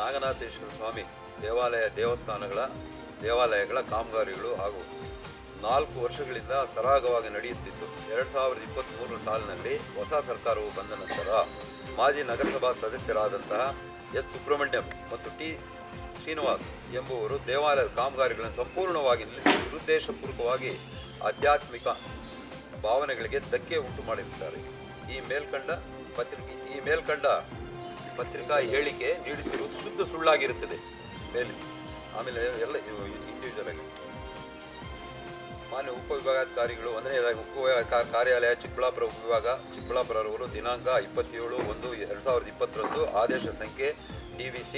ನಾಗನಾಥೇಶ್ವರ ಸ್ವಾಮಿ ದೇವಾಲಯಗಳ ಕಾಮಗಾರಿಗಳು ಹಾಗೂ 4 ವರ್ಷಗಳಿಂದ ಸರಾಗವಾಗಿ ನಡೆಯುತ್ತಿತ್ತು. 2023 ಸಾಲಿನಲ್ಲಿ ಹೊಸ ಸರ್ಕಾರವು ಬಂದ ನಂತರ ಮಾಜಿ ನಗರಸಭಾ ಸದಸ್ಯರಾದಂತಹ ಎಸ್ ಸುಬ್ರಹ್ಮಣ್ಯಂ ಮತ್ತು ಟಿ ಶ್ರೀನಿವಾಸ್ ಎಂಬುವರು ದೇವಾಲಯದ ಕಾಮಗಾರಿಗಳನ್ನು ಸಂಪೂರ್ಣವಾಗಿ ನಿಲ್ಲಿಸಿ ದುರುದ್ದೇಶಪೂರ್ವಕವಾಗಿ ಆಧ್ಯಾತ್ಮಿಕ ಭಾವನೆಗಳಿಗೆ ಧಕ್ಕೆ ಉಂಟು ಮಾಡಿರುತ್ತಾರೆ. ಈ ಮೇಲ್ಕಂಡ ಪತ್ರಿಕಾ ಹೇಳಿಕೆ ನೀಡುತ್ತಿರುವುದು ಶುದ್ಧ ಸುಳ್ಳಾಗಿರುತ್ತದೆ. ಆಮೇಲೆ ಎಲ್ಲ ಇಂಡಿವಿಜುವಲ್ ಆಗಿ ಮಾನ್ಯ ಉಪವಿಭಾಗಾಧಿಕಾರಿಗಳು 1ನೇದಾಗಿ ಉಪವಿಭಾಗ ಕಾರ್ಯಾಲಯ ಚಿಕ್ಕಬಳ್ಳಾಪುರರವರು ದಿನಾಂಕ 27/1/2020 ಆದೇಶ ಸಂಖ್ಯೆ DVC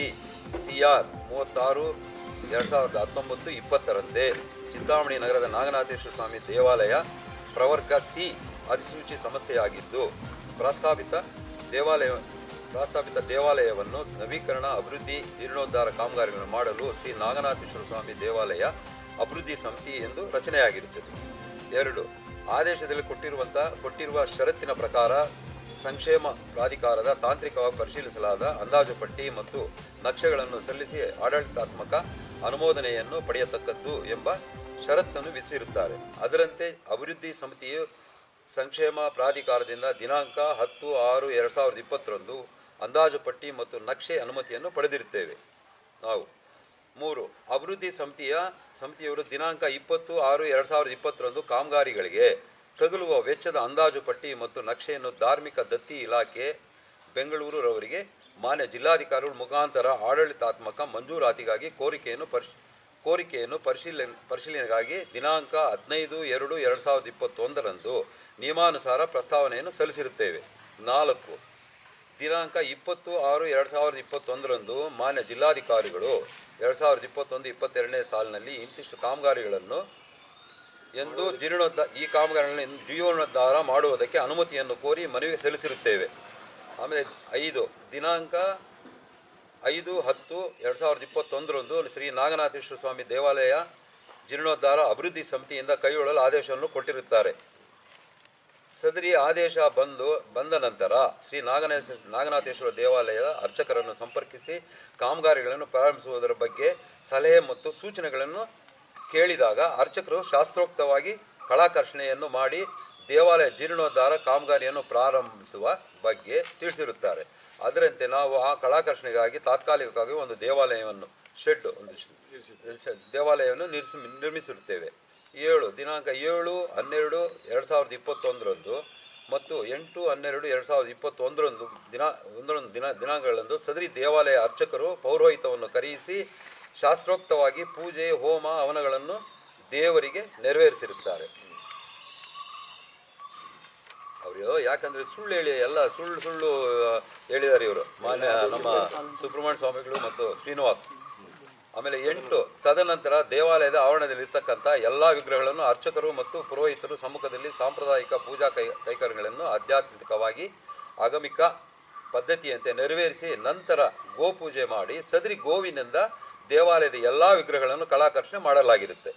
CR 36/2019-20ರಂತೆ ಚಿಂತಾಮಣಿ ನಗರದ ನಾಗನಾಥೇಶ್ವರ ಸ್ವಾಮಿ ದೇವಾಲಯ ಪ್ರವರ್ಗ C ಅಧಿಸೂಚಿ ಸಂಸ್ಥೆಯಾಗಿದ್ದು ಪ್ರಸ್ತಾಪಿತ ದೇವಾಲಯವನ್ನು ನವೀಕರಣ, ಅಭಿವೃದ್ಧಿ, ಜೀರ್ಣೋದ್ಧಾರ ಕಾಮಗಾರಿಗಳನ್ನು ಮಾಡಲು ಶ್ರೀ ನಾಗನಾಥೇಶ್ವರ ಸ್ವಾಮಿ ದೇವಾಲಯ ಅಭಿವೃದ್ಧಿ ಸಮಿತಿ ಎಂದು ರಚನೆಯಾಗಿರುತ್ತದೆ. 2. ಆದೇಶದಲ್ಲಿ ಕೊಟ್ಟಿರುವ ಷರತ್ತಿನ ಪ್ರಕಾರ ಸಂಕ್ಷೇಮ ಪ್ರಾಧಿಕಾರದ ತಾಂತ್ರಿಕವಾಗಿ ಪರಿಶೀಲಿಸಲಾದ ಅಂದಾಜು ಪಟ್ಟಿ ಮತ್ತು ನಕ್ಷೆಗಳನ್ನು ಸಲ್ಲಿಸಿ ಆಡಳಿತಾತ್ಮಕ ಅನುಮೋದನೆಯನ್ನು ಪಡೆಯತಕ್ಕದ್ದು ಎಂಬ ಷರತ್ತನ್ನು ವಿಧಿಸಿರುತ್ತಾರೆ. ಅದರಂತೆ ಅಭಿವೃದ್ಧಿ ಸಮಿತಿಯು ಸಂಕ್ಷೇಮ ಪ್ರಾಧಿಕಾರದಿಂದ ದಿನಾಂಕ 10/6/2020 ಅಂದಾಜು ಪಟ್ಟಿ ಮತ್ತು ನಕ್ಷೆ ಅನುಮತಿಯನ್ನು ಪಡೆದಿರುತ್ತೇವೆ ನಾವು. 3. ಅಭಿವೃದ್ಧಿ ಸಮಿತಿಯವರು ದಿನಾಂಕ 20/6/2020 ಕಾಮಗಾರಿಗಳಿಗೆ ತಗುಲುವ ವೆಚ್ಚದ ಅಂದಾಜು ಪಟ್ಟಿ ಮತ್ತು ನಕ್ಷೆಯನ್ನು ಧಾರ್ಮಿಕ ದತ್ತಿ ಇಲಾಖೆ ಬೆಂಗಳೂರವರಿಗೆ ಮಾನ್ಯ ಜಿಲ್ಲಾಧಿಕಾರಿಗಳ ಮುಖಾಂತರ ಆಡಳಿತಾತ್ಮಕ ಮಂಜೂರಾತಿಗಾಗಿ ಕೋರಿಕೆಯನ್ನು ಪರಿಶೀಲನೆಗಾಗಿ ದಿನಾಂಕ 15/2/2021 ನಿಯಮಾನುಸಾರ ಪ್ರಸ್ತಾವನೆಯನ್ನು ಸಲ್ಲಿಸಿರುತ್ತೇವೆ. 4. ದಿನಾಂಕ 20/6/2021 ಮಾನ್ಯ ಜಿಲ್ಲಾಧಿಕಾರಿಗಳು 2021-22ನೇ ಸಾಲಿನಲ್ಲಿ ಇಂತಿಷ್ಟು ಕಾಮಗಾರಿಗಳನ್ನು ಈ ಕಾಮಗಾರಿಗಳನ್ನು ಜೀರ್ಣೋದ್ಧಾರ ಮಾಡುವುದಕ್ಕೆ ಅನುಮತಿಯನ್ನು ಕೋರಿ ಮನವಿ ಸಲ್ಲಿಸಿರುತ್ತೇವೆ. ಆಮೇಲೆ 5. ದಿನಾಂಕ 5/10/2021 ಶ್ರೀ ನಾಗನಾಥೇಶ್ವರ ಸ್ವಾಮಿ ದೇವಾಲಯ ಜೀರ್ಣೋದ್ಧಾರ ಅಭಿವೃದ್ಧಿ ಸಮಿತಿಯಿಂದ ಕೈಗೊಳ್ಳಲು ಆದೇಶವನ್ನು ಕೊಟ್ಟಿರುತ್ತಾರೆ. ಸದರಿ ಆದೇಶ ಬಂದ ನಂತರ ಶ್ರೀ ನಾಗನಾಥೇಶ್ವರ ದೇವಾಲಯದ ಅರ್ಚಕರನ್ನು ಸಂಪರ್ಕಿಸಿ ಕಾಮಗಾರಿಗಳನ್ನು ಪ್ರಾರಂಭಿಸುವುದರ ಬಗ್ಗೆ ಸಲಹೆ ಮತ್ತು ಸೂಚನೆಗಳನ್ನು ಕೇಳಿದಾಗ ಅರ್ಚಕರು ಶಾಸ್ತ್ರೋಕ್ತವಾಗಿ ಕಳಾಕರ್ಷಣೆಯನ್ನು ಮಾಡಿ ದೇವಾಲಯ ಜೀರ್ಣೋದ್ಧಾರ ಕಾಮಗಾರಿಯನ್ನು ಪ್ರಾರಂಭಿಸುವ ಬಗ್ಗೆ ತಿಳಿಸಿರುತ್ತಾರೆ. ಅದರಂತೆ ನಾವು ಆ ಕಳಾಕರ್ಷಣೆಗಾಗಿ ತಾತ್ಕಾಲಿಕವಾಗಿ ಒಂದು ದೇವಾಲಯವನ್ನು ದೇವಾಲಯವನ್ನು ನಿರ್ಮಿಸಿರುತ್ತೇವೆ. 7. ದಿನಾಂಕ 7/12/2021 ಮತ್ತು 8/12/2021 ದಿನಾಂಕಗಳಂದು ಸದರಿ ದೇವಾಲಯ ಅರ್ಚಕರು ಪೌರೋಹಿತವನ್ನು ಕರೆಯಿಸಿ ಶಾಸ್ತ್ರೋಕ್ತವಾಗಿ ಪೂಜೆ, ಹೋಮ, ಹವನಗಳನ್ನು ದೇವರಿಗೆ ನೆರವೇರಿಸಿರುತ್ತಾರೆ. ಅವರು ಯಾಕಂದರೆ ಸುಳ್ಳು ಹೇಳಿದ್ದಾರೆ ಇವರು, ಮಾನ್ಯ ನಮ್ಮ ಸುಬ್ರಹ್ಮಣ್ಯ ಸ್ವಾಮಿಗಳು ಮತ್ತು ಶ್ರೀನಿವಾಸ್. ಆಮೇಲೆ 8. ತದನಂತರ ದೇವಾಲಯದ ಆವರಣದಲ್ಲಿರ್ತಕ್ಕಂಥ ಎಲ್ಲ ವಿಗ್ರಹಗಳನ್ನು ಅರ್ಚಕರು ಮತ್ತು ಪುರೋಹಿತರು ಸಮ್ಮುಖದಲ್ಲಿ ಸಾಂಪ್ರದಾಯಿಕ ಪೂಜಾ ಕೈಕರ್ಯಗಳನ್ನು ಆಧ್ಯಾತ್ಮಿಕವಾಗಿ ಆಗಮಿಕ ಪದ್ಧತಿಯಂತೆ ನೆರವೇರಿಸಿ ನಂತರ ಗೋಪೂಜೆ ಮಾಡಿ ಸದರಿ ಗೋವಿನಿಂದ ದೇವಾಲಯದ ಎಲ್ಲ ವಿಗ್ರಹಗಳನ್ನು ಕಳಾಕರ್ಷಣೆ ಮಾಡಲಾಗಿರುತ್ತೆ.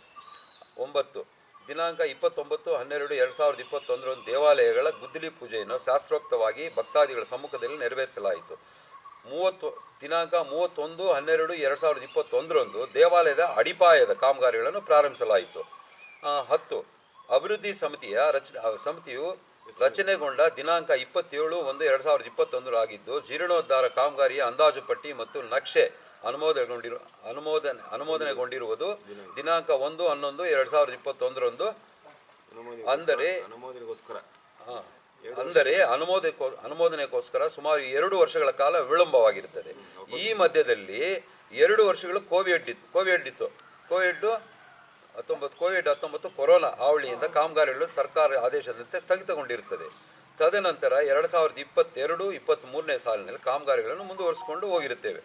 9. ದಿನಾಂಕ 29/12/2021 ದೇವಾಲಯಗಳ ಗುದ್ದಲಿ ಪೂಜೆಯನ್ನು ಶಾಸ್ತ್ರೋಕ್ತವಾಗಿ ಭಕ್ತಾದಿಗಳ ಸಮ್ಮುಖದಲ್ಲಿ ನೆರವೇರಿಸಲಾಯಿತು. 30. ದಿನಾಂಕ 31/12/2021 ದೇವಾಲಯದ ಅಡಿಪಾಯದ ಕಾಮಗಾರಿಗಳನ್ನು ಪ್ರಾರಂಭಿಸಲಾಯಿತು. 10. ಅಭಿವೃದ್ಧಿ ಸಮಿತಿಯು ರಚನೆಗೊಂಡ ದಿನಾಂಕ 27/1/2021 ಆಗಿದ್ದು ಜೀರ್ಣೋದ್ಧಾರ ಕಾಮಗಾರಿಯ ಅಂದಾಜು ಪಟ್ಟಿ ಮತ್ತು ನಕ್ಷೆ ಅನುಮೋದನೆಗೊಂಡಿರುವುದು ದಿನಾಂಕ 1/11/2021 ಅಂದರೆ ಅನುಮೋದನೆಗೋಸ್ಕರ ಸುಮಾರು 2 ವರ್ಷಗಳ ಕಾಲ ವಿಳಂಬವಾಗಿರುತ್ತದೆ. ಈ ಮಧ್ಯದಲ್ಲಿ 2 ವರ್ಷಗಳು ಕೋವಿಡ್ 19 ಕೊರೋನಾ ಹಾವಳಿಯಿಂದ ಕಾಮಗಾರಿಗಳು ಸರ್ಕಾರ ಆದೇಶದಂತೆ ಸ್ಥಗಿತಗೊಂಡಿರುತ್ತದೆ. ತದನಂತರ 2022-23ನೇ ಸಾಲಿನಲ್ಲಿ ಕಾಮಗಾರಿಗಳನ್ನು ಮುಂದುವರಿಸಿಕೊಂಡು ಹೋಗಿರುತ್ತೇವೆ.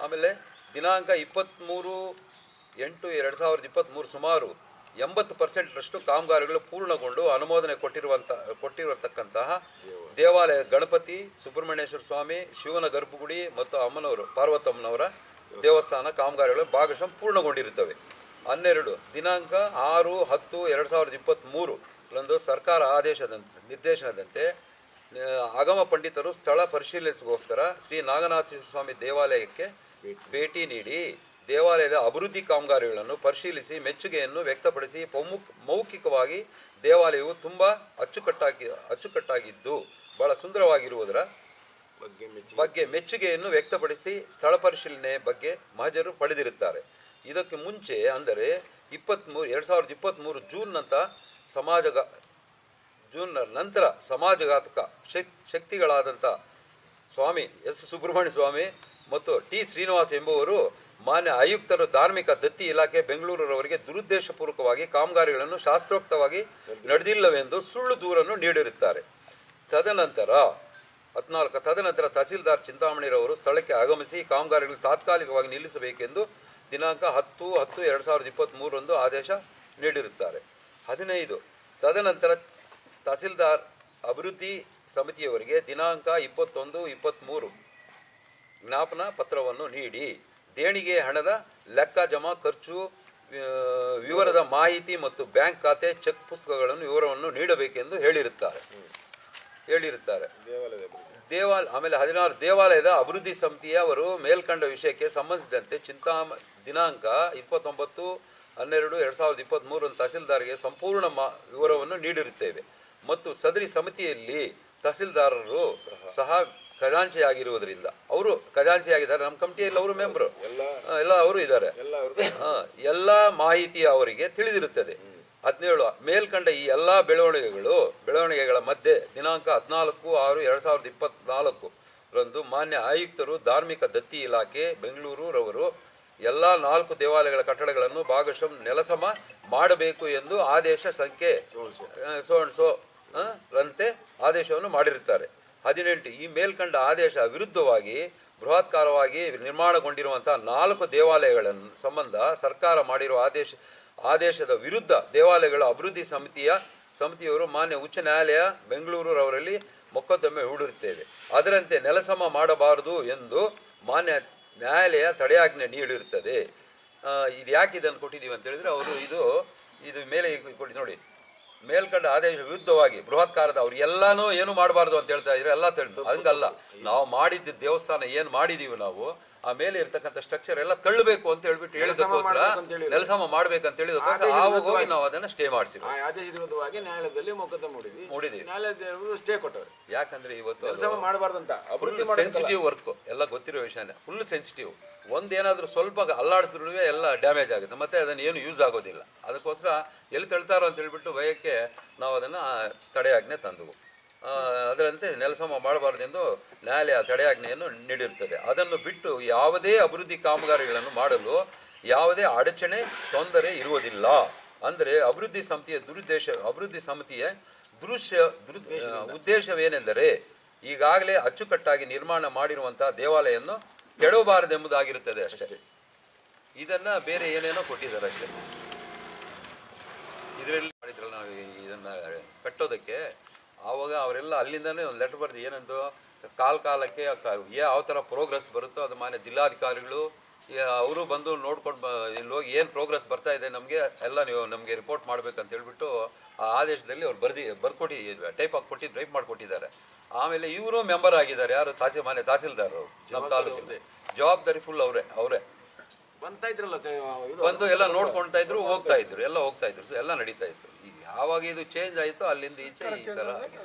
ಆಮೇಲೆ ದಿನಾಂಕ 23/8/2023 ಸುಮಾರು 80% ಕಾಮಗಾರಿಗಳು ಪೂರ್ಣಗೊಂಡು ಅನುಮೋದನೆ ಕೊಟ್ಟಿರತಕ್ಕಂತಹ ದೇವಾಲಯ ಗಣಪತಿ, ಸುಬ್ರಹ್ಮಣ್ಯೇಶ್ವರ ಸ್ವಾಮಿ, ಶಿವನ ಗರ್ಭಗುಡಿ ಮತ್ತು ಪಾರ್ವತಮ್ಮನವರ ದೇವಸ್ಥಾನ ಕಾಮಗಾರಿಗಳು ಭಾಗಶಃ ಪೂರ್ಣಗೊಂಡಿರುತ್ತವೆ. 12. ದಿನಾಂಕ 6/10/2023 ಸರ್ಕಾರ ನಿರ್ದೇಶನದಂತೆ ಆಗಮ ಪಂಡಿತರು ಸ್ಥಳ ಪರಿಶೀಲಿಸಗೋಸ್ಕರ ಶ್ರೀ ನಾಗನಾಥೇಶ್ವರ ಸ್ವಾಮಿ ದೇವಾಲಯಕ್ಕೆ ಭೇಟಿ ನೀಡಿ ದೇವಾಲಯದ ಅಭಿವೃದ್ಧಿ ಕಾಮಗಾರಿಗಳನ್ನು ಪರಿಶೀಲಿಸಿ ಮೆಚ್ಚುಗೆಯನ್ನು ವ್ಯಕ್ತಪಡಿಸಿ ಮೌಖಿಕವಾಗಿ ದೇವಾಲಯವು ತುಂಬ ಅಚ್ಚುಕಟ್ಟಾಗಿದ್ದು ಬಹಳ ಸುಂದರವಾಗಿರುವುದರ ಬಗ್ಗೆ ಮೆಚ್ಚುಗೆಯನ್ನು ವ್ಯಕ್ತಪಡಿಸಿ ಸ್ಥಳ ಪರಿಶೀಲನೆ ಬಗ್ಗೆ ಮಹಜರು ಪಡೆದಿರುತ್ತಾರೆ. ಇದಕ್ಕೆ ಮುಂಚೆ ಅಂದರೆ 2023 ಜೂನ್ ನಂತರ ಸಮಾಜಘಾತಕ ಶಕ್ತಿಗಳಾದಂಥ ಸ್ವಾಮಿ ಎಸ್ ಸುಬ್ರಹ್ಮಣ್ಯ ಸ್ವಾಮಿ ಮತ್ತು ಟಿ ಶ್ರೀನಿವಾಸ್ ಎಂಬುವರು ಮಾನ್ಯ ಆಯುಕ್ತರು ಧಾರ್ಮಿಕ ದತ್ತಿ ಇಲಾಖೆ ಬೆಂಗಳೂರವರಿಗೆ ದುರುದ್ದೇಶಪೂರ್ವಕವಾಗಿ ಕಾಮಗಾರಿಗಳನ್ನು ಶಾಸ್ತ್ರೋಕ್ತವಾಗಿ ನಡೆದಿಲ್ಲವೆಂದು ಸುಳ್ಳು ದೂರನ್ನು ನೀಡಿರುತ್ತಾರೆ. ತದನಂತರ ತಹಸೀಲ್ದಾರ್ ಚಿಂತಾಮಣಿರವರು ಸ್ಥಳಕ್ಕೆ ಆಗಮಿಸಿ ಕಾಮಗಾರಿಗಳನ್ನು ತಾತ್ಕಾಲಿಕವಾಗಿ ನಿಲ್ಲಿಸಬೇಕೆಂದು ದಿನಾಂಕ 10/10/2023 ಆದೇಶ ನೀಡಿರುತ್ತಾರೆ. 15 ತದನಂತರ ತಹಸೀಲ್ದಾರ್ ಅಭಿವೃದ್ಧಿ ಸಮಿತಿಯವರಿಗೆ ದಿನಾಂಕ 21/23 ಜ್ಞಾಪನ ಪತ್ರವನ್ನು ನೀಡಿ ದೇಣಿಗೆ ಹಣದ ಲೆಕ್ಕ ಜಮಾ ಖರ್ಚು ವಿವರದ ಮಾಹಿತಿ ಮತ್ತು ಬ್ಯಾಂಕ್ ಖಾತೆ ಚೆಕ್ ಪುಸ್ತಕಗಳನ್ನು ವಿವರವನ್ನು ನೀಡಬೇಕೆಂದು ಹೇಳಿರುತ್ತಾರೆ. ಆಮೇಲೆ 16 ದೇವಾಲಯದ ಅಭಿವೃದ್ಧಿ ಸಮಿತಿಯವರು ಮೇಲ್ಕಂಡ ವಿಷಯಕ್ಕೆ ಸಂಬಂಧಿಸಿದಂತೆ ದಿನಾಂಕ 29/12/2023 ತಹಸೀಲ್ದಾರ್ಗೆ ಸಂಪೂರ್ಣ ವಿವರವನ್ನು ನೀಡಿರುತ್ತೇವೆ ಮತ್ತು ಸದರಿ ಸಮಿತಿಯಲ್ಲಿ ತಹಸೀಲ್ದಾರರು ಸಹ ಖಜಾಂಚಿಯಾಗಿರುವುದರಿಂದ ಅವರು ಖಜಾಂಚಿಯಾಗಿದ್ದಾರೆ. ನಮ್ಮ ಕಮಿಟಿಯಲ್ಲಿ ಅವರು ಮೆಂಬರು ಎಲ್ಲ ಅವರು ಇದ್ದಾರೆ. ಎಲ್ಲ ಮಾಹಿತಿ ಅವರಿಗೆ ತಿಳಿದಿರುತ್ತದೆ. 17 ಮೇಲ್ಕಂಡ ಈ ಎಲ್ಲ ಬೆಳವಣಿಗೆಗಳ ಮಧ್ಯೆ ದಿನಾಂಕ 14/6/2024 ಮಾನ್ಯ ಆಯುಕ್ತರು ಧಾರ್ಮಿಕ ದತ್ತಿ ಇಲಾಖೆ ಬೆಂಗಳೂರವರು ಎಲ್ಲ 4 ದೇವಾಲಯಗಳ ಕಟ್ಟಡಗಳನ್ನು ಭಾಗಶಃ ನೆಲಸಮ ಮಾಡಬೇಕು ಎಂದು ಆದೇಶ ಸಂಖ್ಯೆ ರಂತೆ ಆದೇಶವನ್ನು ಮಾಡಿರುತ್ತಾರೆ. 18 ಈ ಮೇಲ್ಕಂಡ ಆದೇಶ ವಿರುದ್ಧವಾಗಿ ಬೃಹತ್ಕಾರವಾಗಿ ನಿರ್ಮಾಣಗೊಂಡಿರುವಂತಹ 4 ದೇವಾಲಯಗಳ ಸಂಬಂಧ ಸರ್ಕಾರ ಮಾಡಿರುವ ಆದೇಶದ ವಿರುದ್ಧ ದೇವಾಲಯಗಳ ಅಭಿವೃದ್ಧಿ ಸಮಿತಿಯವರು ಮಾನ್ಯ ಉಚ್ಚ ನ್ಯಾಯಾಲಯ ಬೆಂಗಳೂರವರಲ್ಲಿ ಮೊಕದ್ದಮೆ ಹೂಡಿರುತ್ತೇವೆ. ಅದರಂತೆ ನೆಲಸಮ ಮಾಡಬಾರದು ಎಂದು ಮಾನ್ಯ ನ್ಯಾಯಾಲಯ ತಡೆಯಾಜ್ಞೆ ನೀಡಿರುತ್ತದೆ. ಇದು ಯಾಕೆ ಇದನ್ನು ಕೊಟ್ಟಿದ್ದೀವಿ ಅಂತ ಹೇಳಿದ್ರೆ ಅವರು ಇದು ಮೇಲೆ ಕೊಡಿ ನೋಡಿ, ಮೇಲ್ಕಂಡ ಆದೇಶ ವಿರುದ್ಧವಾಗಿ ಬೃಹತ್ಕಾರದ ಅವ್ರು ಎಲ್ಲಾನು ಏನು ಮಾಡಬಾರ್ದು ಅಂತ ಹೇಳ್ತಾ ಇದ್ರೆ ಎಲ್ಲ ಹಂಗಲ್ಲ. ನಾವು ಮಾಡಿದ್ದ ದೇವಸ್ಥಾನ ಏನು ಮಾಡಿದೀವಿ ನಾವು ಆ ಮೇಲೆ ಇರ್ತಕ್ಕಂಥ ಸ್ಟ್ರಕ್ಚರ್ ಎಲ್ಲ ತಳ್ಳಬೇಕು ಅಂತ ಹೇಳ್ಬಿಟ್ಟು ಹೇಳಿದಕ್ಕೋಸ್ಕರ ನೆಲಸಮ ಮಾಡ್ಬೇಕಂತ ಹೇಳಿದಕ್ಕೋಸ್ಕರ ಆವಾಗ ನಾವು ಅದನ್ನ ಸ್ಟೇ ಮಾಡಿಸಿದ್ವಿ. ನ್ಯಾಯಾಲಯದಲ್ಲಿ ಮೊಕದ್ದಮೆ ಸ್ಟೇ ಕೊಟ್ಟರು. ಯಾಕಂದ್ರೆ ಇವತ್ತು ಸೆನ್ಸಿಟಿವ್ ವರ್ಕ್ ಎಲ್ಲ ಗೊತ್ತಿರೋ ವಿಷಯನೇ, ಫುಲ್ ಸೆನ್ಸಿಟಿವ್. ಒಂದೇನಾದ್ರೂ ಸ್ವಲ್ಪ ಅಲ್ಲಾಡಿಸಿದ್ರು ಎಲ್ಲ ಡ್ಯಾಮೇಜ್ ಆಗುತ್ತೆ, ಮತ್ತೆ ಅದನ್ನು ಏನು ಯೂಸ್ ಆಗೋದಿಲ್ಲ. ಅದಕ್ಕೋಸ್ಕರ ಎಲ್ಲಿ ತಳ್ತಾರೋ ಅಂತ ಹೇಳ್ಬಿಟ್ಟು ಭಯಕ್ಕೆ ನಾವು ಅದನ್ನು ತಡೆಯಾಜ್ಞೆ ತಂದೆವು. ಅದರಂತೆ ನೆಲಸಮ ಮಾಡಬಾರ್ದೆಂದು ನ್ಯಾಯಾಲಯ ತಡೆಯಾಜ್ಞೆಯನ್ನು ನೀಡಿರುತ್ತದೆ. ಅದನ್ನು ಬಿಟ್ಟು ಯಾವುದೇ ಅಭಿವೃದ್ಧಿ ಕಾಮಗಾರಿಗಳನ್ನು ಮಾಡಲು ಯಾವುದೇ ಅಡಚಣೆ ತೊಂದರೆ ಇರುವುದಿಲ್ಲ. ಅಂದರೆ ಅಭಿವೃದ್ಧಿ ಸಮಿತಿಯ ಉದ್ದೇಶವೇನೆಂದರೆ ಈಗಾಗಲೇ ಅಚ್ಚುಕಟ್ಟಾಗಿ ನಿರ್ಮಾಣ ಮಾಡಿರುವಂತಹ ದೇವಾಲಯವನ್ನು ಕೆಡವಬಾರದೆಂಬುದಾಗಿರುತ್ತದೆ ಅಷ್ಟೇ. ಇದನ್ನ ಬೇರೆ ಏನೇನೋ ಕೊಟ್ಟಿದ್ದಾರೆ ಅಷ್ಟೇ. ಇದರಲ್ಲಿ ಮಾಡಿದ್ರಲ್ಲ ನಾವು ಇದನ್ನ ಕಟ್ಟೋದಕ್ಕೆ, ಆವಾಗ ಅವರೆಲ್ಲ ಅಲ್ಲಿಂದನೇ ಒಂದು ಲೆಟರ್ ಬರೆದು ಏನಂದು ಕಾಲಕ್ಕೆ ಯಾವ ಥರ ಪ್ರೋಗ್ರೆಸ್ ಬರುತ್ತೋ ಅದು ಮಾನ್ಯ ಜಿಲ್ಲಾಧಿಕಾರಿಗಳು ಅವರು ಬಂದು ನೋಡ್ಕೊಂಡು ಇಲ್ಲಿ ಹೋಗಿ ಏನು ಪ್ರೋಗ್ರೆಸ್ ಬರ್ತಾ ಇದೆ ನಮಗೆ ಎಲ್ಲ ನೀವು ನಮಗೆ ರಿಪೋರ್ಟ್ ಮಾಡ್ಬೇಕಂತ ಹೇಳ್ಬಿಟ್ಟು ಆ ಆದೇಶದಲ್ಲಿ ಅವ್ರು ಬರ್ಕೊಟ್ಟು ಟೈಪ್ ಮಾಡಿಕೊಟ್ಟಿದ್ದಾರೆ. ಆಮೇಲೆ ಇವರು ಮೆಂಬರ್ ಆಗಿದ್ದಾರೆ, ಯಾರು ಮಾನ್ಯ ತಹಸೀಲ್ದಾರರು ನಮ್ಮ ತಾಲೂಕಿನ ಜವಾಬ್ದಾರಿ ಫುಲ್ ಅವರೇ ಬಂದು ಎಲ್ಲ ನೋಡ್ಕೊಳ್ತಾ ಇದ್ರು, ಹೋಗ್ತಾ ಇದ್ರು, ಎಲ್ಲ ನಡೀತಾ ಇತ್ತು. ಈಗ ಯಾವಾಗ ಇದು ಚೇಂಜ್ ಆಯಿತು ಅಲ್ಲಿಂದ ಈಚೆ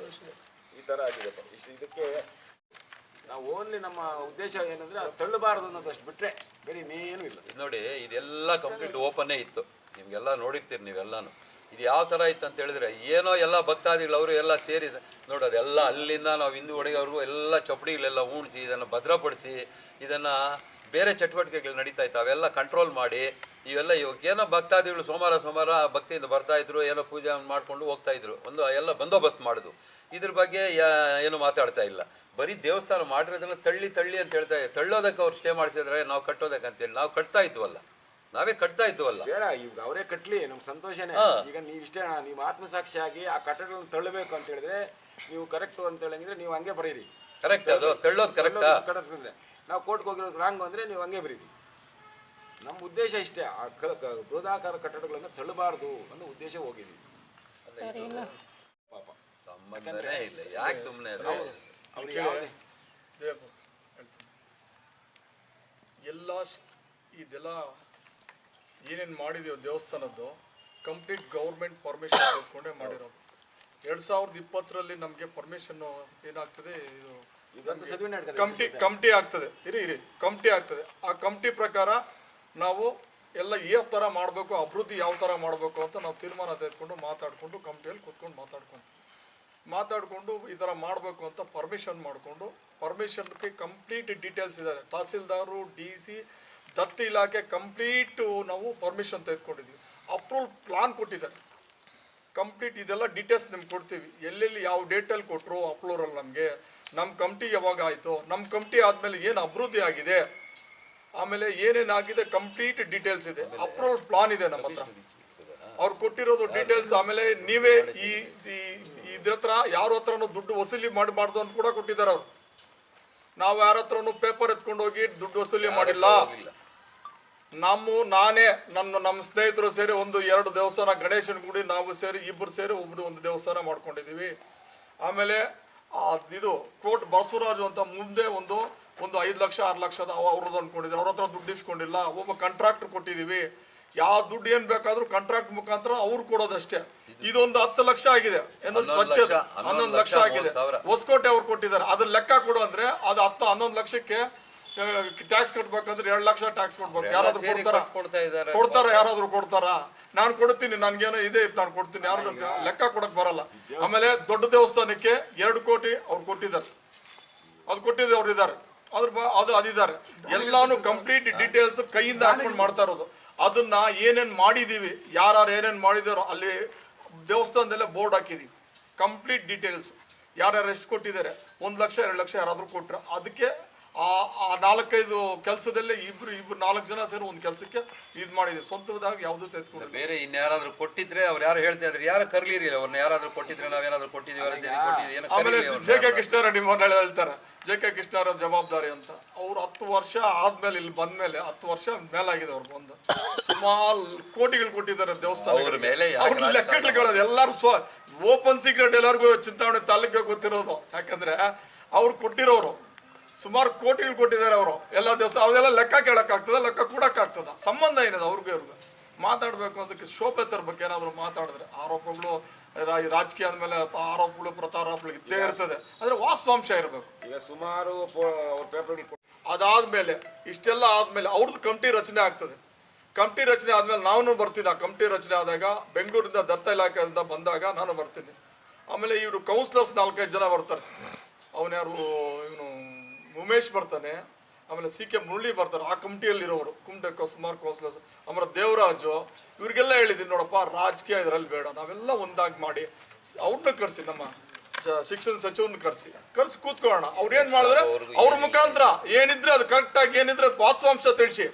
ಈ ಥರ ಆಗಿದೆ. ಇದಕ್ಕೆ ನಾವು ಓನ್ಲಿ ನಮ್ಮ ಉದ್ದೇಶ ಏನಂದ್ರೆ ತಳ್ಳಬಾರದು ಅನ್ನೋದಷ್ಟು ಬಿಟ್ರೆ ಬೇರೆ ಇನ್ನೇನು ಇಲ್ಲ. ನೋಡಿ ಇದೆಲ್ಲ ಕಂಪ್ಲೀಟ್ ಓಪನ್ನೇ ಇತ್ತು, ನಿಮ್ಗೆಲ್ಲ ನೋಡಿರ್ತೀರಿ ನೀವೆಲ್ಲಾನು. ಇದು ಯಾವ ಥರ ಇತ್ತು ಅಂತ ಹೇಳಿದ್ರೆ ಏನೋ ಎಲ್ಲ ಭಕ್ತಾದಿಗಳು ಅವರು ಎಲ್ಲ ಸೇರಿ ನೋಡೋದು ಎಲ್ಲ ಅಲ್ಲಿಂದ ನಾವು ಹಿಂದೂ ಒಡೆಯವ್ರಿಗೂ ಎಲ್ಲ ಚಪ್ಪಡಿಗಳೆಲ್ಲ ಉಣಿಸಿ ಇದನ್ನು ಭದ್ರಪಡಿಸಿ ಇದನ್ನು ಬೇರೆ ಚಟುವಟಿಕೆಗಳು ನಡೀತಾ ಇತ್ತು ಅವೆಲ್ಲ ಕಂಟ್ರೋಲ್ ಮಾಡಿ ಇವೆಲ್ಲ ಇವಾಗ ಏನೋ ಭಕ್ತಾದಿಗಳು ಸೋಮವಾರ ಭಕ್ತಿಯಿಂದ ಬರ್ತಾಯಿದ್ರು, ಏನೋ ಪೂಜೆ ಮಾಡಿಕೊಂಡು ಹೋಗ್ತಾಯಿದ್ರು, ಎಲ್ಲ ಬಂದೋಬಸ್ತ್ ಮಾಡೋದು. ಇದ್ರ ಬಗ್ಗೆ ಏನು ಮಾತಾಡ್ತಾ ಇಲ್ಲ. ಬರೀ ದೇವಸ್ಥಾನ ಮಾಡಿರೋದನ್ನ ತಳ್ಳಿ ಅಂತ ಹೇಳ್ತಾ ಇದ್ದಾರೆ. ತಳ್ಳೋದಕ್ಕೆ ಅವ್ರು ಸ್ಟೇ ಮಾಡಿಸಿದ್ರೆ ನಾವು ಕಟ್ಟೋದಕ್ಕೆ ಅಂತೇಳಿ ನಾವು ನಾವೇ ಕಟ್ತಾ ಇದ್ವಲ್ಲ. ಬೇಡ, ಈಗ ಅವರೇ ಕಟ್ಲಿ, ನಮ್ಗೆ ಸಂತೋಷನೇ. ಈಗ ನೀವಿಷ್ಟೇ ನೀವು ಆತ್ಮಸಾಕ್ಷಿಯಾಗಿ ಆ ಕಟ್ಟಡಗಳನ್ನು ತಳ್ಳಬೇಕು ಅಂತ ಹೇಳಿದ್ರೆ ನೀವು ಕರೆಕ್ಟ್ ಅಂತ ಹೇಳಿದ್ರೆ ನೀವು ಹಂಗೆ ಬರೀರಿ. ಕರೆಕ್ಟ್, ಅದು ತಳ್ಳೋದು ಕರೆಕ್ಟ್. ನಾವು ಕೋರ್ಟ್ಗೆ ಹೋಗಿರೋದು ರಾಂಗ್ ಅಂದರೆ ನೀವು ಹಂಗೆ ಬರೀರಿ. ನಮ್ಮ ಉದ್ದೇಶ ಇಷ್ಟೇ, ಆ ಬೃಹದಾಕಾರ ಕಟ್ಟಡಗಳನ್ನು ತಳ್ಳಬಾರ್ದು ಅನ್ನೋ ಉದ್ದೇಶ ಹೋಗಿದ್ದೀವಿ. ಪಾಪ ಸಂಬಂಧನೇ ಇಲ್ಲ, ಯಾಕೆ ಸುಮ್ಮನೆ ಇದೆಲ್ಲ ಏನೇನು ಮಾಡಿದೀವಿ ದೇವಸ್ಥಾನದ್ದು ಕಂಪ್ಲೀಟ್ ಗೌರ್ಮೆಂಟ್ ಪರ್ಮಿಷನ್ ತೆಗೆದುಕೊಂಡೇ ಮಾಡಿರೋದು. 2020ರಲ್ಲಿ ನಮಗೆ ಪರ್ಮಿಷನ್ನು ಏನಾಗ್ತದೆ, ಇದು ಕಮಿಟಿ ಆಗ್ತದೆ, ಕಮಿಟಿ ಆಗ್ತದೆ. ಆ ಕಮಿಟಿ ಪ್ರಕಾರ ನಾವು ಎಲ್ಲ ಯಾವ ಥರ ಮಾಡಬೇಕು, ಅಭಿವೃದ್ಧಿ ಯಾವ ಥರ ಮಾಡಬೇಕು ಅಂತ ನಾವು ತೀರ್ಮಾನ ತೆಗೆದುಕೊಂಡು ಮಾತಾಡಿಕೊಂಡು ಕಮಿಟಿಯಲ್ಲಿ ಕೂತ್ಕೊಂಡು ಮಾತಾಡಿಕೊಂಡು ಈ ಥರ ಮಾಡಬೇಕು ಅಂತ ಪರ್ಮಿಷನ್ ಮಾಡಿಕೊಂಡು, ಪರ್ಮಿಷನ್ಗೆ ಕಂಪ್ಲೀಟ್ ಡೀಟೇಲ್ಸ್ ಇದ್ದಾರೆ. ತಹಸೀಲ್ದಾರು, DC, ದತ್ತಿ ಇಲಾಖೆ ಕಂಪ್ಲೀಟು ನಾವು ಪರ್ಮಿಷನ್ ತೆಗೆದುಕೊಂಡಿದ್ದೀವಿ. ಅಪ್ರೂವಲ್ ಪ್ಲಾನ್ ಕೊಟ್ಟಿದ್ದಾರೆ ಕಂಪ್ಲೀಟ್. ಇದೆಲ್ಲ ಡೀಟೇಲ್ಸ್ ನಿಮ್ಗೆ ಕೊಡ್ತೀವಿ, ಎಲ್ಲೆಲ್ಲಿ ಯಾವ ಡೇಟಲ್ಲಿ ಕೊಟ್ಟರು ಅಪ್ರೂವಲ್, ನಮಗೆ ನಮ್ಮ ಕಮಿಟಿ ಯಾವಾಗ ಆಯಿತು, ನಮ್ಮ ಕಮಿಟಿ ಆದಮೇಲೆ ಏನು ಅಭಿವೃದ್ಧಿ ಆಗಿದೆ, ಆಮೇಲೆ ಏನೇನಾಗಿದೆ ಕಂಪ್ಲೀಟ್ ಡೀಟೇಲ್ಸ್ ಇದೆ. ಅಪ್ರೂವಲ್ ಪ್ಲಾನ್ ಇದೆ ನಮ್ಮ ಹತ್ರ, ಅವ್ರು ಕೊಟ್ಟಿರೋದು ಡೀಟೇಲ್ಸ್. ಆಮೇಲೆ ನೀವೇ ಇದ್ರ ಹತ್ರ ಯಾರ ಹತ್ರನೂ ದುಡ್ಡು ವಸೂಲಿ ಮಾಡಬಾರ್ದು ಅಂತ ಕೂಡ ಕೊಟ್ಟಿದ್ದಾರೆ ಅವರು. ನಾವು ಯಾರ ಹತ್ರನೂ ಪೇಪರ್ ಎತ್ಕೊಂಡು ಹೋಗಿ ದುಡ್ಡು ವಸೂಲಿ ಮಾಡಿಲ್ಲ. ನಾನೇ ನಮ್ಮ ಸ್ನೇಹಿತರು ಸೇರಿ 1-2 ದೇವಸ್ಥಾನ, ಗಣೇಶನ ಗುಡಿ ನಾವು ಸೇರಿ ಇಬ್ಬರು ಸೇರಿ ಒಂದು ದೇವಸ್ಥಾನ ಮಾಡ್ಕೊಂಡಿದ್ದೀವಿ. ಆಮೇಲೆ ಇದು ಕೋಟ್ ಬಸವರಾಜು ಅಂತ ಮುಂದೆ ಒಂದು 5 ಲಕ್ಷ 6 ಲಕ್ಷದ ಅವ್ರದ್ದು ಅಂದ್ಕೊಂಡಿದ್ದೀವಿ. ಅವ್ರ ಹತ್ರ ದುಡ್ಡು ಇಸ್ಕೊಂಡಿಲ್ಲ. ಒಬ್ಬ ಕಾಂಟ್ರಾಕ್ಟರ್ ಕೊಟ್ಟಿದ್ದೀವಿ. ಯಾವ ದುಡ್ಡು ಏನು ಬೇಕಾದ್ರೂ ಕಾಂಟ್ರಾಕ್ಟ್ ಮುಖಾಂತರ ಅವ್ರು ಕೊಡೋದಷ್ಟೇ. ಇದೊಂದು 10 ಲಕ್ಷ ಆಗಿದೆ, 11 ಲಕ್ಷ ಆಗಿದೆ. ಹೊಸಕೋಟೆ ಅವ್ರು ಕೊಟ್ಟಿದ್ದಾರೆ. ಅದ್ರ ಲೆಕ್ಕ ಕೊಡು ಅಂದ್ರೆ ಅದು 11 ಲಕ್ಷಕ್ಕೆ ಟ್ಯಾಕ್ಸ್ ಕಟ್ಬೇಕಂದ್ರೆ 2 ಲಕ್ಷ ಟ್ಯಾಕ್ಸ್ ಕೊಡ್ಬೇಕು. ಯಾರಾದ್ರೂ ಕೊಡ್ತಾರ? ಯಾರಾದ್ರೂ ಕೊಡ್ತಾರ? ನಾನು ಕೊಡ್ತೀನಿ, ನನ್ಗೇನೋ ಇದೆ, ನಾನು ಕೊಡ್ತೀನಿ. ಯಾರು ಲೆಕ್ಕ ಕೊಡಕ್ ಬರಲ್ಲ. ಆಮೇಲೆ ದೊಡ್ಡ ದೇವಸ್ಥಾನಕ್ಕೆ 2 ಕೋಟಿ ಅವ್ರು ಕೊಟ್ಟಿದ್ದಾರೆ. ಅದು ಕೊಟ್ಟಿದ್ದು ಅವ್ರು ಇದ್ದಾರೆ, ಅದಿದ್ದಾರೆ. ಎಲ್ಲಾನು ಕಂಪ್ಲೀಟ್ ಡೀಟೇಲ್ಸ್ ಕೈಯಿಂದ ಹಾಕೊಂಡು ಮಾಡ್ತಾ ಇರೋದು. ಅದನ್ನ ಏನೇನು ಮಾಡಿದೀವಿ, ಯಾರು ಏನೇನು ಮಾಡಿದಾರೋ ಅಲ್ಲಿ ದೇವಸ್ಥಾನದಲ್ಲೇ ಬೋರ್ಡ್ ಹಾಕಿದೀವಿ. ಕಂಪ್ಲೀಟ್ ಡೀಟೇಲ್ಸ್ ಯಾರ್ಯಾರು ಎಷ್ಟು ಕೊಟ್ಟಿದ್ದಾರೆ, 1 ಲಕ್ಷ 2 ಲಕ್ಷ ಯಾರಾದ್ರೂ ಕೊಟ್ರೆ ಅದಕ್ಕೆ ಆ 4-5 ಕೆಲಸದಲ್ಲೇ ಇಬ್ರು 4 ಜನ ಸೇರಿ ಒಂದು ಕೆಲಸಕ್ಕೆ ಇದು ಮಾಡಿದ್ವಿ. ಸ್ವಂತದಾಗ ಯಾವ್ದು ತೆಗೆದುಕೊಂಡು ಬೇರೆ ಇನ್ಯಾರಾದ್ರೂ ಕೊಟ್ಟಿದ್ರೆ ಅವ್ರು ಯಾರು ಹೇಳ್ತಾ ಇದ್ರೆ ಯಾರು ಕರ್ಲಿರಿ, ಅವ್ರನ್ನ ಯಾರಾದ್ರೂ ಕೊಟ್ಟಿದ್ರೆ ನಾವೇನಾದ್ರೂ ಕೊಟ್ಟಿದ್ದೀವಿ. ಆಮೇಲೆ JK ಕೃಷ್ಣಾರೆಡ್ಡಿ ಮೊನ್ನೆ ಹೇಳ್ತಾರೆ, JK ಕೃಷ್ಣಾರ ಜವಾಬ್ದಾರಿ ಅಂತ. ಅವ್ರು 10 ವರ್ಷ ಆದ್ಮೇಲೆ ಇಲ್ಲಿ ಬಂದ್ಮೇಲೆ 10 ವರ್ಷ ಮೇಲಾಗಿದೆ ಅವ್ರು ಬಂದು. ಸುಮಾರು ಕೋಟಿಗಳು ಕೊಟ್ಟಿದ್ದಾರೆ ದೇವಸ್ಥಾನ. ಅವ್ರ ಲೆಕ್ಕಗಳು ಎಲ್ಲಾರು ಓಪನ್ ಸೀಕ್ರೆಟ್ ಎಲ್ಲರಿಗೂ ಚಿಂತಾಮಣಿ ತಾಲೂಕಿಗೆ ಗೊತ್ತಿರೋದು. ಯಾಕಂದ್ರೆ ಅವ್ರು ಕೊಟ್ಟಿರೋರು ಸುಮಾರು ಕೋಟಿಗಳು ಕೊಟ್ಟಿದ್ದಾರೆ ಅವರು ಎಲ್ಲ ದಿವಸ. ಅವೆಲ್ಲ ಲೆಕ್ಕ ಕೇಳಕ್ಕಾಗ್ತದ, ಲೆಕ್ಕ ಕೊಡಕ್ಕಾಗ್ತದ? ಸಂಬಂಧ ಏನಿದೆ ಅವ್ರಿಗೆ ಮಾತಾಡ್ಬೇಕು. ಅದಕ್ಕೆ ಶೋಭೆ ತರ್ಬೇಕು. ಏನಾದ್ರು ಮಾತಾಡಿದ್ರೆ ಆರೋಪಗಳು, ರಾಜಕೀಯ ಅಂದಮೇಲೆ ಆರೋಪಗಳು ಪ್ರತ್ಯಾರೋಪಗಳು ಇದ್ದೇ ಇರ್ತದೆ. ಅಂದ್ರೆ ವಾಸ್ತವಾಂಶ ಇರಬೇಕು. ಈಗ ಸುಮಾರು ಅದಾದ್ಮೇಲೆ ಇಷ್ಟೆಲ್ಲ ಆದ್ಮೇಲೆ ಅವ್ರದ್ದು ಕಮಿಟಿ ರಚನೆ ಆಗ್ತದೆ. ಕಮಿಟಿ ರಚನೆ ಆದ್ಮೇಲೆ ನಾನು ಬರ್ತೀನಿ. ಆ ಕಮಿಟಿ ರಚನೆ ಆದಾಗ ಬೆಂಗಳೂರಿಂದ ದತ್ತ ಇಲಾಖೆಯಿಂದ ಬಂದಾಗ ನಾನು ಬರ್ತೀನಿ. ಆಮೇಲೆ ಇವರು ಕೌನ್ಸಿಲರ್ಸ್ 4-5 ಜನ ಬರ್ತಾರೆ. ಅವನ್ಯಾರು, ಇವನು ಉಮೇಶ್ ಬರ್ತಾನೆ, ಆಮೇಲೆ CK ಮುರಳಿ ಬರ್ತಾರೆ. ಆ ಕಮಿಟಿಯಲ್ಲಿರೋರು ಸುಮಾರು ಕೌನ್ಸಿಲರ್ಸ್. ಆಮೇಲೆ ದೇವರಾಜು, ಇವ್ರಿಗೆಲ್ಲ ಹೇಳಿದ್ದೀನಿ, ನೋಡಪ್ಪ ರಾಜಕೀಯ ಇದರಲ್ಲಿ ಬೇಡ, ನಾವೆಲ್ಲ ಒಂದಾಗಿ ಮಾಡಿ ಅವ್ರನ್ನ ಕರೆಸಿ, ನಮ್ಮ ಶಿಕ್ಷಣ ಸಚಿವರನ್ನ ಕರೆಸಿ ಕೂತ್ಕೊಳ್ಳೋಣ. ಅವ್ರು ಏನ್ ಮಾಡಿದ್ರೆ ಅವ್ರ ಮುಖಾಂತರ ಏನಿದ್ರೆ ಅದು ಕರೆಕ್ಟಾಗಿ, ಏನಿದ್ರೆ ಅದು ವಾಸ್ತವಾಂಶ ತಿಳಿಸಿ,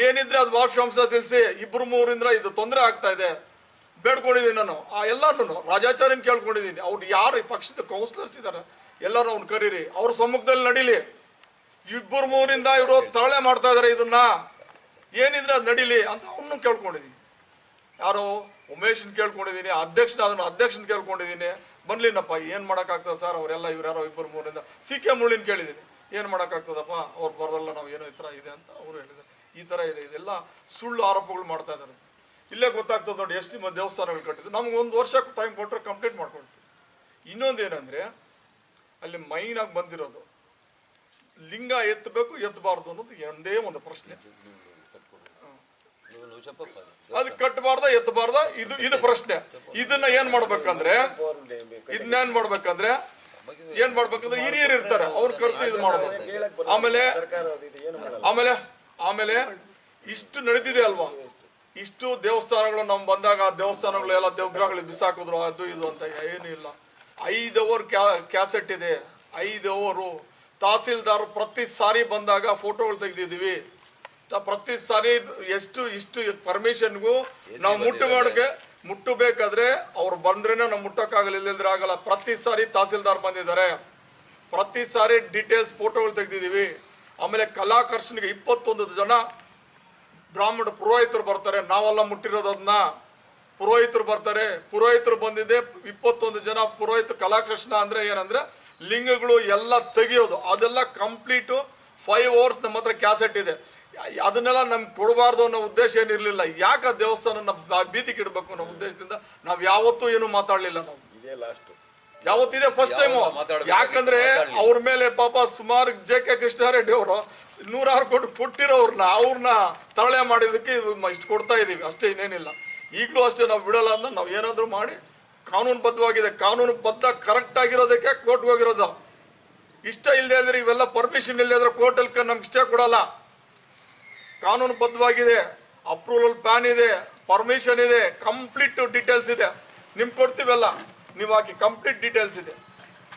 ಏನಿದ್ರೆ ಅದು ವಾಸ್ತವಾಂಶ ತಿಳಿಸಿ. 2-3 ಇದು ತೊಂದರೆ ಆಗ್ತಾ ಇದೆ ಬೇಡ್ಕೊಂಡಿದ್ದೀನಿ ನಾನು. ಆ ಎಲ್ಲಾನು ರಾಜಾಚಾರ್ಯನ್ ಕೇಳ್ಕೊಂಡಿದ್ದೀನಿ. ಅವ್ರು ಯಾರು ಈ ಪಕ್ಷದ ಕೌನ್ಸಿಲರ್ಸ್ ಇದ್ದಾರೆ ಎಲ್ಲರೂ ಅವ್ನು ಕರೀರಿ, ಅವ್ರ ಸಮ್ಮುಖದಲ್ಲಿ ನಡೀಲಿ. 2-3 ಇವರು ತರಳೆ ಮಾಡ್ತಾ ಇದಾರೆ, ಇದನ್ನ ಏನಿದ್ರೆ ಅದು ನಡೀಲಿ ಅಂತ ಅವನು ಕೇಳ್ಕೊಂಡಿದ್ದೀನಿ. ಯಾರು ಉಮೇಶನ್ ಕೇಳ್ಕೊಂಡಿದ್ದೀನಿ, ಅಧ್ಯಕ್ಷನ ಕೇಳ್ಕೊಂಡಿದ್ದೀನಿ. ಬರ್ಲಿನಪ್ಪ, ಏನ್ ಮಾಡೋಕ್ಕಾಗ್ತದೆ ಸರ್, ಅವರೆಲ್ಲ ಇವ್ರು ಯಾರೋ 2-3 CK ಮುರಳಿನ ಕೇಳಿದ್ದೀನಿ, ಏನ್ ಮಾಡೋಕ್ಕಾಗ್ತದಪ್ಪ, ಅವ್ರು ಬರೋಲ್ಲ, ನಾವು ಏನೋ ಈ ಥರ ಇದೆ ಅಂತ ಅವರು ಹೇಳಿದ್ದಾರೆ. ಈ ಥರ ಇದೆ, ಇದೆಲ್ಲ ಸುಳ್ಳು ಆರೋಪಗಳು ಮಾಡ್ತಾ ಇದ್ದಾರೆ. ಇಲ್ಲೇ ಗೊತ್ತಾಗ್ತದೆ ನೋಡಿ ಎಷ್ಟು ದೇವಸ್ಥಾನಗಳು ಕಟ್ಟಿದ್ರು. ನಮ್ಗೆ 1 ವರ್ಷ ಟೈಮ್ ಕೊಟ್ಟರೆ ಕಂಪ್ಲೀಟ್ ಮಾಡ್ಕೊಳ್ತೀವಿ. ಇನ್ನೊಂದೇನೆಂದರೆ ಅಲ್ಲಿ ಮೈನಾಗಿ ಬಂದಿರೋದು ಲಿಂಗ ಎತ್ತಬೇಕು ಎತ್ತಬಾರ್ದು ಅನ್ನೋದು ಒಂದೇ ಒಂದು ಪ್ರಶ್ನೆ. ಅದು ಕಟ್ಟಬಾರ್ದ ಎತ್ತಬಾರ್ದ, ಇದು ಪ್ರಶ್ನೆ. ಇದನ್ನ ಏನ್ ಮಾಡ್ಬೇಕಂದ್ರೆ ಹಿರಿಯರು ಇರ್ತಾರೆ, ಅವ್ರು ಕರ್ಸಿ ಇದು ಮಾಡ್ಬೇಕು. ಆಮೇಲೆ ಇಷ್ಟು ನಡೆದಿದೆ ಅಲ್ವಾ, ಇಷ್ಟು ದೇವಸ್ಥಾನಗಳು ನಮ್ ಬಂದಾಗ ಆ ದೇವಸ್ಥಾನಗಳು ಎಲ್ಲ ದೇವಗ್ರಹಗಳು ಬಿಸಾಕಿದ್ರು, ಅದು ಇದು ಅಂತ ಏನು ಇಲ್ಲ. 5 ಅವರ್ ಕ್ಯಾಸೆಟ್ ಇದೆ, 5 ಅವರು. ತಹಸೀಲ್ದಾರ್ ಪ್ರತಿ ಸಾರಿ ಬಂದಾಗ ಫೋಟೋಗಳು ತೆಗೆದಿದ್ದೀವಿ. ಪ್ರತಿ ಸಾರಿ ಇಷ್ಟು ಪರ್ಮಿಷನ್ಗೂ ನಾವು ಮುಟ್ಟಬೇಕಾದ್ರೆ ಅವ್ರು ಬಂದ್ರೇನೆ ನಾವು ಮುಟ್ಟಕ್ಕಾಗಲ್ಲ, ಇಲ್ಲದ್ರೆ ಆಗಲ್ಲ. ಪ್ರತಿ ಸಾರಿ ತಹಸೀಲ್ದಾರ್ ಬಂದಿದ್ದಾರೆ, ಪ್ರತಿ ಸಾರಿ ಡೀಟೇಲ್ಸ್ ಫೋಟೋಗಳು ತೆಗೆದಿದ್ದೀವಿ. ಆಮೇಲೆ ಕಲಾಕರ್ಷಣಿಗೆ 21 ಜನ ಬ್ರಾಹ್ಮಣ ಪುರೋಹಿತರು ಬರ್ತಾರೆ, ನಾವೆಲ್ಲ ಮುಟ್ಟಿರೋದನ್ನ. ಪುರೋಹಿತರು ಬರ್ತಾರೆ, ಪುರೋಹಿತರು ಬಂದಿದೆ 21 ಜನ ಪುರೋಹಿತ. ಕಲಾಕೃಷ್ಣ ಅಂದ್ರೆ ಏನಂದ್ರೆ ಲಿಂಗಗಳು ಎಲ್ಲ ತೆಗಿಯೋದು, ಅದೆಲ್ಲ ಕಂಪ್ಲೀಟು 5 ಅವರ್ಸ್ ನಮ್ಮ ಹತ್ರ ಕ್ಯಾಸೆಟ್ ಇದೆ. ಅದನ್ನೆಲ್ಲ ನಮ್ಗೆ ಕೊಡಬಾರ್ದು ಅನ್ನೋ ಉದ್ದೇಶ ಏನಿರಲಿಲ್ಲ. ಯಾಕೆ ಆ ದೇವಸ್ಥಾನ ಬೀದಿಗೆ ಇಡಬೇಕು ಅನ್ನೋ ಉದ್ದೇಶದಿಂದ ನಾವು ಯಾವತ್ತೂ ಏನು ಮಾತಾಡಲಿಲ್ಲ. ನಾವು ಇದೇ ಲಾಸ್ಟ್ ಯಾವತ್ತಿದೆ ಫಸ್ಟ್ ಟೈಮು. ಯಾಕಂದ್ರೆ ಅವ್ರ ಮೇಲೆ ಪಾಪ ಸುಮಾರು JK ಕೃಷ್ಣಾರೆಡ್ಡಿ ಅವರು 100 ಕೋಟಿ ಕೊಟ್ಟಿರೋರ್ನ ಅವ್ರನ್ನ ತರಳೆ ಮಾಡಿದಕ್ಕೆ ಇಷ್ಟು ಕೊಡ್ತಾ ಇದೀವಿ ಅಷ್ಟೇ, ಇನ್ನೇನಿಲ್ಲ. ಈಗಲೂ ಅಷ್ಟೇ ನಾವು ಬಿಡಲ್ಲ ಅಂದ್ರೆ ನಾವು ಏನಾದರೂ ಮಾಡಿ ಕಾನೂನುಬದ್ಧವಾಗಿದೆ, ಕಾನೂನು ಬದ್ಧ ಕರೆಕ್ಟ್ ಆಗಿರೋದಕ್ಕೆ ಕೋರ್ಟ್ಗೆ ಹೋಗಿರೋದು. ಇಷ್ಟ ಇಲ್ಲದೆ ಇದ್ರೆ ಇವೆಲ್ಲ ಪರ್ಮಿಷನ್ ಇಲ್ಲದೆ ಇದ್ರೆ ಕೋರ್ಟಲ್ಲಿ ನಮ್ಗೆ ಇಷ್ಟ ಕೊಡಲ್ಲ. ಕಾನೂನು ಬದ್ಧವಾಗಿದೆ, ಅಪ್ರೂವಲ್ ಪ್ಯಾನ್ ಇದೆ, ಪರ್ಮಿಷನ್ ಇದೆ, ಕಂಪ್ಲೀಟ್ ಡೀಟೇಲ್ಸ್ ಇದೆ. ನಿಮ್ಗೆ ಕೊಡ್ತೀವಲ್ಲ, ನೀವು ಹಾಕಿ ಕಂಪ್ಲೀಟ್ ಡೀಟೇಲ್ಸ್ ಇದೆ.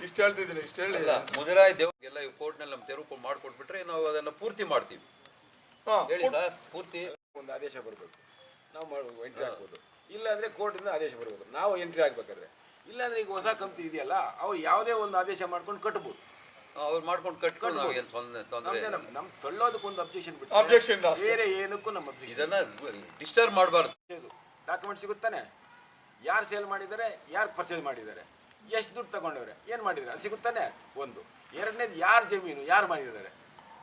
ಇಷ್ಟು ಹೇಳ್ತಿದ್ದೀನಿ, ಇಷ್ಟು ಹೇಳಿ. ಮುಜರಾಯಿ ದೇವರಿಗೆಲ್ಲ ಕೋರ್ಟ್ನಲ್ಲಿ ನಮ್ಮ ತೆರವು ಮಾಡಿಕೊಟ್ಬಿಟ್ರೆ ನಾವು ಅದನ್ನು ಪೂರ್ತಿ ಮಾಡ್ತೀವಿ. ಹೇಳಿ ಸರ್, ಪೂರ್ತಿ ಒಂದು ಆದೇಶ ಬರಬೇಕು, ನಾವು ಎಂಟ್ರಿ ಆಗ್ಬೋದು. ಇಲ್ಲ ಅಂದರೆ ಕೋರ್ಟಿಂದ ಆದೇಶ ಬರಬೇಕು, ನಾವು ಎಂಟ್ರಿ ಆಗ್ಬೇಕಾದ್ರೆ. ಇಲ್ಲಾಂದ್ರೆ ಈಗ ಹೊಸ ಕಂಪ್ನಿ ಇದೆಯಲ್ಲ, ಅವ್ರು ಯಾವುದೇ ಒಂದು ಆದೇಶ ಮಾಡ್ಕೊಂಡು ಕಟ್ಬೋದು. ಅವ್ರು ಮಾಡ್ಕೊಂಡು ಕಟ್ಕೊಂಡು ನಾವು ಏನು ತೊಂದರೆ ನಮ್ಮ ತಳ್ಳೋದಕ್ಕೆ ಒಂದು ಅಬ್ಜೆಕ್ಷನ್ Objection ಬಿಟ್ಟು ಅಷ್ಟೇ. ಬೇರೆ ಏನಕ್ಕೂ ನಮ್ಮ ಅಬ್ಜೆಕ್ಷನ್. ಇದನ್ನ ಡಿಸ್ಟರ್ಬ್ ಮಾಡಬಾರ್ದು. ಡಾಕ್ಯುಮೆಂಟ್ ಸಿಗುತ್ತಾನೆ, ಯಾರು ಸೇಲ್ ಮಾಡಿದ್ದಾರೆ, ಯಾರು ಪರ್ಚೇಸ್ ಮಾಡಿದ್ದಾರೆ, ಎಷ್ಟು ದುಡ್ಡು ತಗೊಂಡವ್ರೆ, ಏನು ಮಾಡಿದ್ದಾರೆ ಅದು ಸಿಗುತ್ತಾನೆ. ಒಂದು ಎರಡನೇದು ಯಾರು ಜಮೀನು ಯಾರು ಮಾಡಿದ್ದಾರೆ,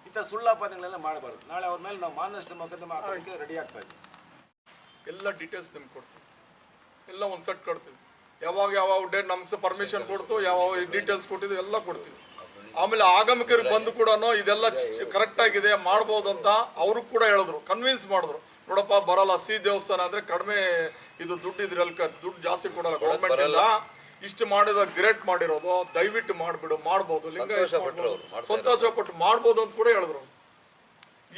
ಈ ಥರ ಸುಳ್ಳಾಪಾದನೆಗಳೆಲ್ಲ ಮಾಡಬಾರ್ದು. ನಾಳೆ ಅವ್ರ ಮೇಲೆ ನಾವು ಮಾನನಷ್ಟ ಮೊಕದ್ದಮೆ ಹಾಕೋದಕ್ಕೆ ರೆಡಿ ಆಗ್ತಾ ಇದ್ದೀವಿ. ಎಲ್ಲ ಡೀಟೇಲ್ಸ್ ನಿಮ್ಗೆ ಕೊಡ್ತೀವಿ, ಎಲ್ಲ ಒಂದು ಸೆಟ್ ಕೊಡ್ತೀವಿ. ಯಾವ ಡೇಟ್ ನಮ್ಗೆ ಪರ್ಮಿಷನ್ ಕೊಡ್ತು, ಯಾವ ಡೀಟೇಲ್ಸ್ ಕೊಟ್ಟಿದ್ದು ಎಲ್ಲ ಕೊಡ್ತೀವಿ. ಆಮೇಲೆ ಆಗಮಿಕರು ಬಂದು ಕೂಡ ಇದೆಲ್ಲ ಕರೆಕ್ಟ್ ಆಗಿದೆ ಮಾಡ್ಬೋದು ಅಂತ ಅವ್ರಿಗೆ ಕೂಡ ಹೇಳಿದ್ರು, ಕನ್ವಿನ್ಸ್ ಮಾಡಿದ್ರು. ನೋಡಪ್ಪ ಬರಲ್ಲ, ದೇವಸ್ಥಾನ ಅಂದ್ರೆ ಕಡಿಮೆ ಇದು ದುಡ್ಡು ಇದ್ರಲ್ಲಿ ದುಡ್ಡು ಜಾಸ್ತಿ ಕೊಡಲ್ಲ ಗೌರ್ಮೆಂಟ್ ಇಂದ, ಇಷ್ಟು ಮಾಡಿದ ಗ್ರೇಟ್ ಮಾಡಿರೋದು, ದಯವಿಟ್ಟು ಮಾಡ್ಬಿಡು, ಮಾಡ್ಬೋದು, ಸಂತೋಷ ಪಟ್ಟು ಮಾಡ್ಬೋದು ಅಂತ ಕೂಡ ಹೇಳಿದ್ರು.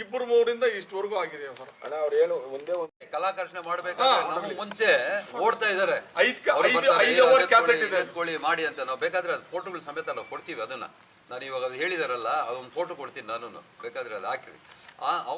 2-3 ಇಷ್ಟವರೆಗೂ ಆಗಿದೆ ಸರ್. ಅಣ್ಣ ಅವ್ರು ಹೇಳು ಒಂದೇ ಒಂದು ಕಲಾಕರ್ಷಣೆ ಮಾಡ್ಬೇಕಾದ್ರೆ ನಮ್ಗೆ ಮುಂಚೆ ಓಡ್ತಾ ಇದ್ದಾರೆ. 5 ಅವರ್ ಕ್ಯಾಸೆಟ್ ಇದೆ ಎತ್ಕೊಳ್ಳಿ ಮಾಡಿ ಅಂತ. ನಾವು ಬೇಕಾದ್ರೆ ಅದು ಫೋಟೋಗಳು ಸಮೇತ ನಾವು ಕೊಡ್ತೀವಿ. ಅದನ್ನ ನಾನು ಇವಾಗ ಅದು ಹೇಳಿದಾರಲ್ಲ, ಅದೊಂದು ಫೋಟೋ ಕೊಡ್ತೀನಿ ನಾನು, ಬೇಕಾದ್ರೆ ಅದು ಹಾಕಿರಿ.